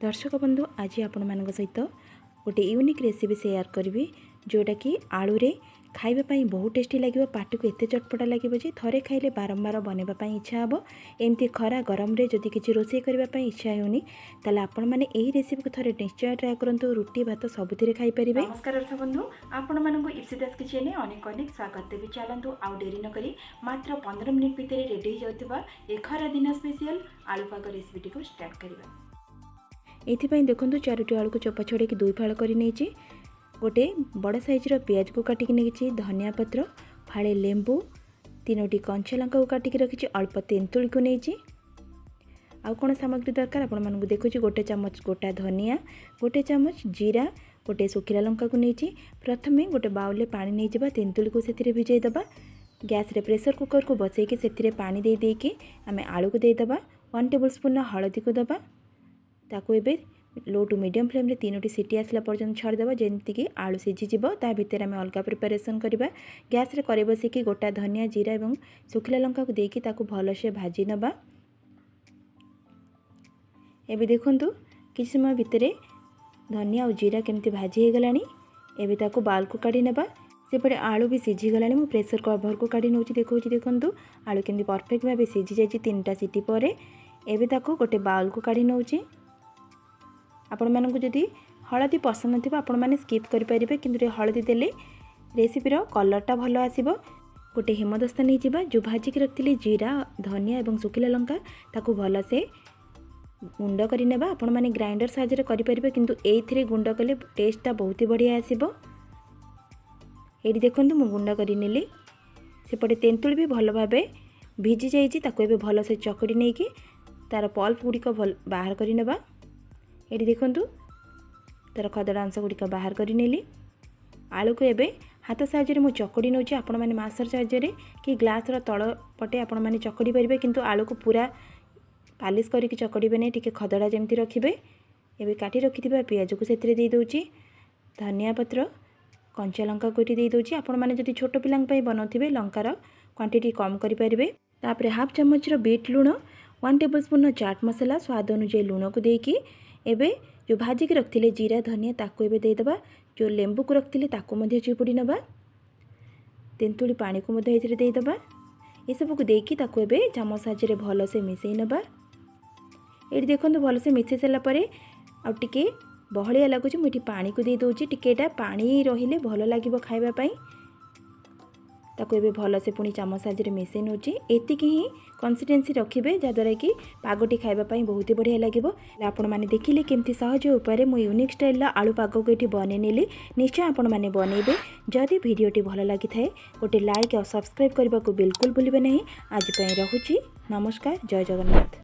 दर्शक बंधु आज आपण मान सहित गोटे यूनिक रेसिपी शेयर करी जोटा कि आलू रे खाइबा बहुत टेस्टी लगे पार्टी को एत चटपटा लगे जे थरे खाइले बारंबार बनवाई इच्छा हे एमती खरा गरम रे जदि किसी रोषे करने इच्छा होनी ताले आपण माने एही रेसिपी को थरे निश्चय ट्राए करंतु रुटी भात सबुथिरे खाइ परिबे। नमस्कार दर्शक बंधु आपण मानकु इप्सिता किचन में अनेक अनेक स्वागत देबी। चलंतु आउ डेरी न करी मात्र 15 मिनिट भितर रेडी हो जाउतबा ए खरा दिन स्पेशल आलू पाग रेसिपी को स्टार्ट करबा। एथिपाई देखंतु 4टी आलू को चोपा छोड़े दुई फाड़ कर नहीं गोटे बड़ साइजर पियाज को काटिक नहीं धनिया पत्र फाड़े लेंबू 3टी कंचा लंका को काटिक रखी अल्प तेंतुली को नहीं आउ कौन सामग्री दरकार आपण मानकु देखुची गोटे चामच गोटा धनिया गोटे चामच जीरा गोटे सुखिला लंका को नहीं प्रथमे गोटे बाउल पानी नहीं जावा तेंतुली को से भिजई दबा। गैस रे प्रेशर कुकर को बसैकी से पानी दे देकी आमे आलू को देदबा 1 टेबल स्पून हळदी को दबा ताको एबे लो टू मीडियम फ्लेम रे 3टी सीटी आसला पर्यंत छाड़देबा जेमती कि आलू सिझीजिब। ता भितर आमे अलगा प्रिपरेशन करबा। गैस रे करे बसिकी गोटा धनिया जीरा एवं सुखिला लंका को देकी ताको भलसे भाजी नबा। एबे देखंतु किछ समय भितरे धनिया और जीरा केमती भाजी हे गलानी। एबे ताको बाउल को काढी नबा। सेपटे आलू भी सिझी गलानी। मु प्रेशर कवर को काढी नउची देखौची देखंतु आलू केमती परफेक्ट भाबे सिझी जायछि 3टा सीटी परे। एबे ताको गोटे बाउल को काढी नउची। आपण मानकु जदि हळदी पसंद नथिबा आपण माने स्किप करि परिबे किंतु हळदी देले रेसिपी रो कलरटा भलो आसीबो। गोटे हेमदस्ता नहीं जिबा जो भाजी के रखथिले जीरा धनिया एवं सुखिला लंका ताकू भलो से गुंड करि नेबा। आपण माने ग्राइंडर साहाय्य करि परिबे किंतु एइथिरे गुंड कले टेस्टटा बहुत ही बढ़िया आसीबो। एडी देखंतु मु गुंड करि नेली। सेपटे तेंतुल भी भलो भाबे भिजी जाइछि ताकू एबे भलो से चकड़ी नेकी तार पल्प गुडी को बाहर करि नेबा। एटी देखंतु तार खदड़ा अंश गुड़िक बाहर कर नेली। आलू को एबे हाथ साहाय्य मु चकड़ी नउची। आपण माने मासर साहाय्य कि ग्लास रो तळ पटे आपण माने चकड़ी परिबे किंतु आलू को पूरा पालिश करिक चकड़ीबे नै टिके खदड़ा जेमती रखिबे। एबे काटी रखिथिबा पियाज को सेथिरे देई दोउची धनिया पत्र कंचा लंका कोटी देई दोउची। आपण माने जदि छोट पिलांग पई बनाउथिबे लंकार क्वांटिटी कम करि परिबे। तापरे हाफ चम्मच रो बीट लूण 1 टेबल स्पून चाट मसाला स्वाद अनुसार लूण को देकी एबे जो भाजी के रखथिले जीरा धनिया ताको एबे दे दबा। जो लेंबू को रखथिले ताको मध्ये चिपुडी नबा। तेंतुली पानी को मध्ये एथिरे दे दबा। ए सब को देकी ताको एबे चामच साहाय्य भलो से मिसई नबा। एठी देखंतु भलो से मिसई सला परे आ टिके बहलिया लागुची मुठी पानी को दे दोची। टिकेटा पानी रहिले भलो लागिबो खाइबा पई। ताको एबे भलो से पुनी चामच साहाय्य मिसई नउची। एतिकी ही कंसिस्टेंसी रखिबे जद्वारा कि पागटी खाइबा पई बहुत ही बढ़िया लागिबो। आपण माने देखिले केमती सहज उपाय मु यूनिक स्टाइल आलू पाग को एठी बने नेली। निश्चय आपण माने बनेबे। जदि वीडियोटी भलो लागि थाए गोटे लाइक और सब्सक्राइब करबा को बिल्कुल भूलिबे नहीं। आज पई रहुची नमस्कार जय जगन्नाथ।